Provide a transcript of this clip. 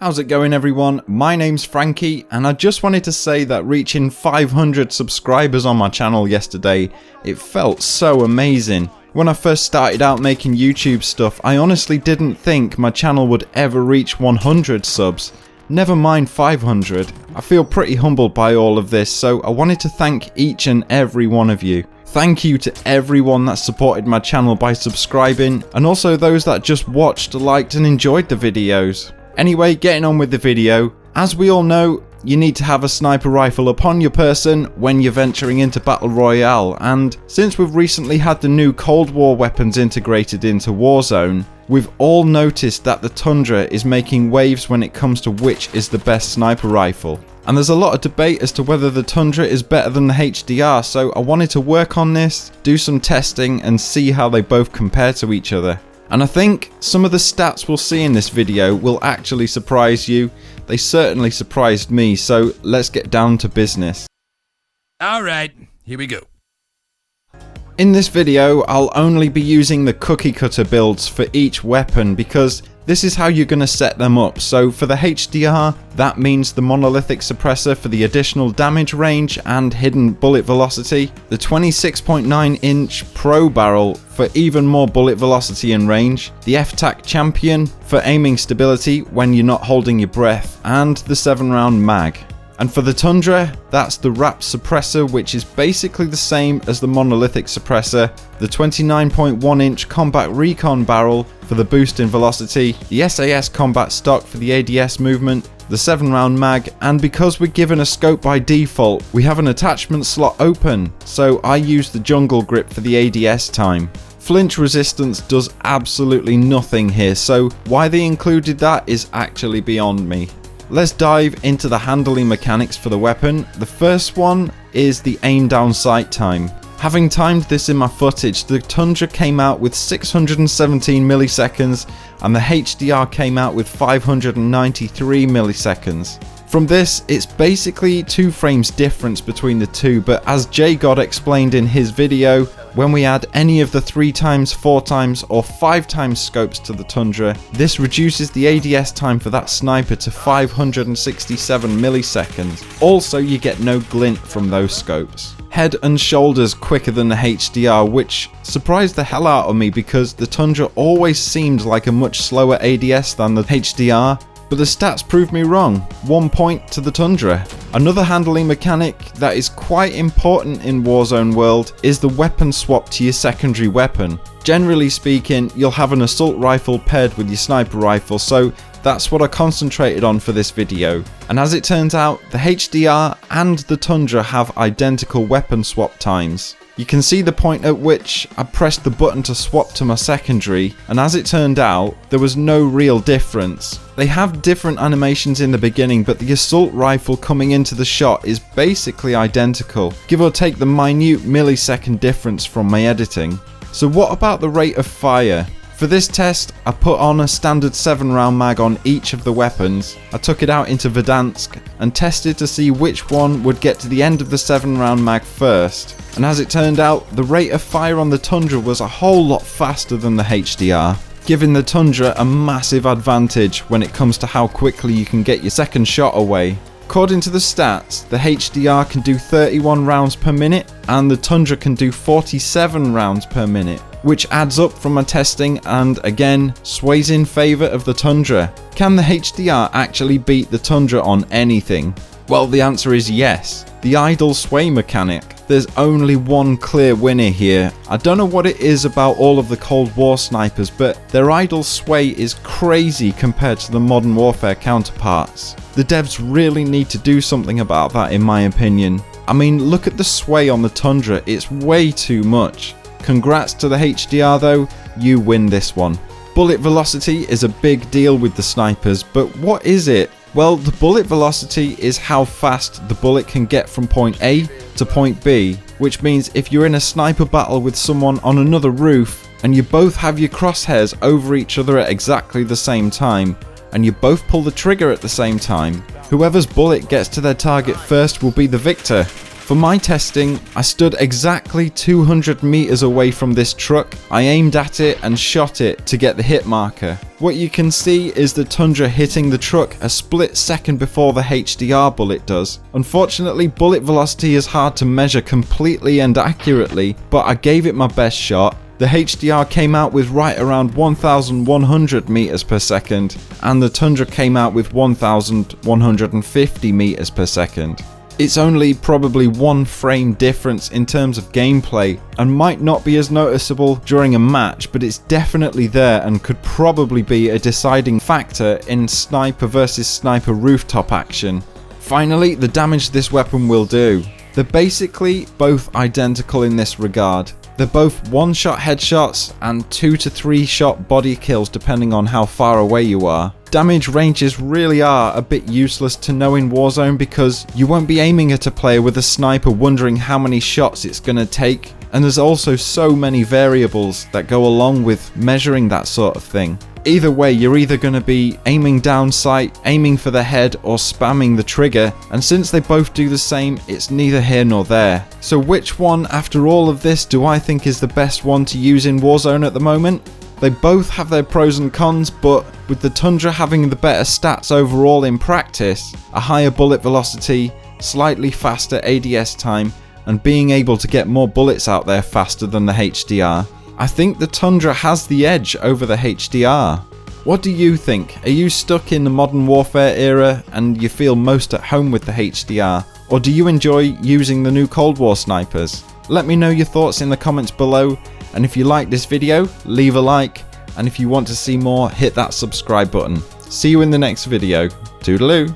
How's it going, everyone? My name's Frankie, and I just wanted to say that reaching 500 subscribers on my channel yesterday, it felt so amazing. When I first started out making YouTube stuff, I honestly didn't think my channel would ever reach 100 subs. Never mind 500. I feel pretty humbled by all of this, so I wanted to thank each and every one of you. Thank you to everyone that supported my channel by subscribing, and also those that just watched, liked and enjoyed the videos. Anyway, getting on with the video. As we all know, you need to have a sniper rifle upon your person when you're venturing into Battle Royale, and since we've recently had the new Cold War weapons integrated into Warzone, we've all noticed that the Tundra is making waves when it comes to which is the best sniper rifle. And there's a lot of debate as to whether the Tundra is better than the HDR, so I wanted to work on this, do some testing and see how they both compare to each other. And I think some of the stats we'll see in this video will actually surprise you. They certainly surprised me, so let's get down to business. Alright, here we go. In this video, I'll only be using the cookie cutter builds for each weapon because this is how you're going to set them up. So for the HDR, that means the monolithic suppressor for the additional damage range and hidden bullet velocity, the 26.9 inch Pro barrel for even more bullet velocity and range, the F-Tac Champion for aiming stability when you're not holding your breath, and the 7-round mag. And for the Tundra, that's the wrap suppressor, which is basically the same as the monolithic suppressor, the 29.1 inch combat recon barrel for the boost in velocity, the SAS combat stock for the ADS movement, the 7-round mag, and because we're given a scope by default, we have an attachment slot open, so I use the jungle grip for the ADS time. Flinch resistance does absolutely nothing here, so why they included that is actually beyond me. Let's dive into the handling mechanics for the weapon. The first one is the aim down sight time. Having timed this in my footage, the Tundra came out with 617 milliseconds and the HDR came out with 593 milliseconds. From this, it's basically 2 frames difference between the two, but as JGod explained in his video, when we add any of the 3x, 4x or 5x scopes to the Tundra, this reduces the ADS time for that sniper to 567 milliseconds. Also, you get no glint from those scopes. Head and shoulders quicker than the HDR, which surprised the hell out of me because the Tundra always seemed like a much slower ADS than the HDR. But the stats proved me wrong. 1 point to the Tundra. Another handling mechanic that is quite important in Warzone world is the weapon swap to your secondary weapon. Generally speaking, you'll have an assault rifle paired with your sniper rifle, so that's what I concentrated on for this video. And as it turns out, the HDR and the Tundra have identical weapon swap times. You can see the point at which I pressed the button to swap to my secondary, and as it turned out, there was no real difference. They have different animations in the beginning, but the assault rifle coming into the shot is basically identical, give or take the minute millisecond difference from my editing. So what about the rate of fire? For this test, I put on a standard 7-round mag on each of the weapons. I took it out into Verdansk and tested to see which one would get to the end of the 7-round mag first. And as it turned out, the rate of fire on the Tundra was a whole lot faster than the HDR, giving the Tundra a massive advantage when it comes to how quickly you can get your second shot away. According to the stats, the HDR can do 31 rounds per minute and the Tundra can do 47 rounds per minute, which adds up from my testing and again sways in favour of the Tundra. Can the HDR actually beat the Tundra on anything? Well, the answer is yes. The idle sway mechanic. There's only one clear winner here. I don't know what it is about all of the Cold War snipers, but their idle sway is crazy compared to the Modern Warfare counterparts. The devs really need to do something about that in my opinion. I mean, look at the sway on the Tundra, it's way too much. Congrats to the HDR though, you win this one. Bullet velocity is a big deal with the snipers, but what is it? Well, the bullet velocity is how fast the bullet can get from point A to point B, which means if you're in a sniper battle with someone on another roof and you both have your crosshairs over each other at exactly the same time, and you both pull the trigger at the same time, whoever's bullet gets to their target first will be the victor. For my testing, I stood exactly 200 meters away from this truck. I aimed at it and shot it to get the hit marker. What you can see is the Tundra hitting the truck a split second before the HDR bullet does. Unfortunately, bullet velocity is hard to measure completely and accurately, but I gave it my best shot. The HDR came out with right around 1100 meters per second, and the Tundra came out with 1150 meters per second. It's only probably one frame difference in terms of gameplay and might not be as noticeable during a match, but it's definitely there and could probably be a deciding factor in sniper versus sniper rooftop action. Finally, the damage this weapon will do. They're basically both identical in this regard. They're both one-shot headshots and 2 to 3 shot body kills depending on how far away you are. Damage ranges really are a bit useless to know in Warzone because you won't be aiming at a player with a sniper wondering how many shots it's gonna take, and there's also so many variables that go along with measuring that sort of thing. Either way, you're either going to be aiming down sight, aiming for the head, or spamming the trigger, and since they both do the same, it's neither here nor there. So which one, after all of this, do I think is the best one to use in Warzone at the moment? They both have their pros and cons, but with the Tundra having the better stats overall in practice, a higher bullet velocity, slightly faster ADS time, and being able to get more bullets out there faster than the HDR, I think the Tundra has the edge over the HDR. What do you think? Are you stuck in the Modern Warfare era and you feel most at home with the HDR? Or do you enjoy using the new Cold War snipers? Let me know your thoughts in the comments below, and if you like this video, leave a like, and if you want to see more, hit that subscribe button. See you in the next video. Toodaloo!